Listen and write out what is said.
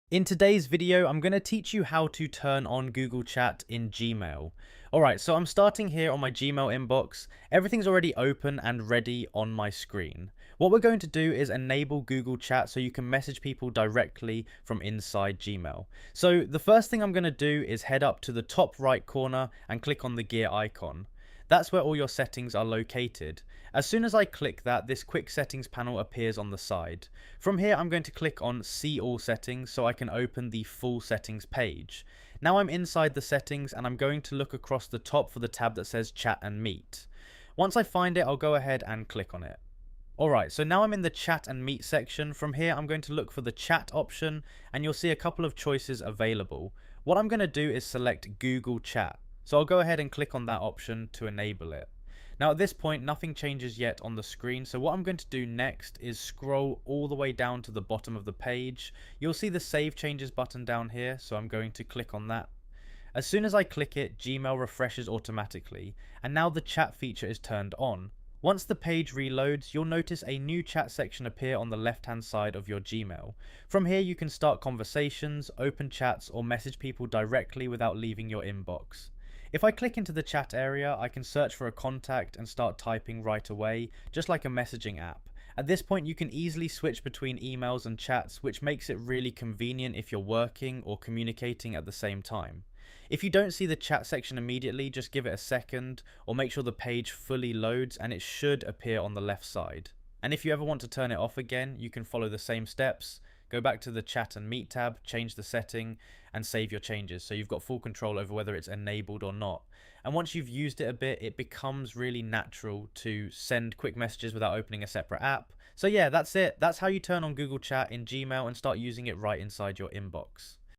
In today's video, I'm going to teach you how to turn on Google Chat in Gmail. Alright, so I'm starting here on my Gmail inbox. Everything's already open and ready on my screen. What we're going to do is enable Google Chat so you can message people directly from inside Gmail. So the first thing I'm going to do is head up to the top right corner and click on the gear icon. That's where all your settings are located. As soon as I click that, this quick settings panel appears on the side. From here, I'm going to click on see all settings so I can open the full settings page. Now I'm inside the settings and I'm going to look across the top for the tab that says chat and meet. Once I find it, I'll go ahead and click on it. Alright, so now I'm in the chat and meet section. From here, I'm going to look for the chat option and you'll see a couple of choices available. What I'm going to do is select Google Chat. So I'll go ahead and click on that option to enable it. Now at this point, nothing changes yet on the screen. So what I'm going to do next is scroll all the way down to the bottom of the page. You'll see the Save Changes button down here. So I'm going to click on that. As soon as I click it, Gmail refreshes automatically. And now the chat feature is turned on. Once the page reloads, you'll notice a new chat section appear on the left hand side of your Gmail. From here you can start conversations, open chats, or message people directly without leaving your inbox. If I click into the chat area, I can search for a contact and start typing right away, just like a messaging app. At this point, you can easily switch between emails and chats, which makes it really convenient if you're working or communicating at the same time. If you don't see the chat section immediately, just give it a second, or make sure the page fully loads and it should appear on the left side. And if you ever want to turn it off again, you can follow the same steps. Go back to the chat and meet tab, change the setting, and save your changes so you've got full control over whether it's enabled or not. And once you've used it a bit, it becomes really natural to send quick messages without opening a separate app. So yeah, that's it. That's how you turn on Google Chat in Gmail and start using it right inside your inbox.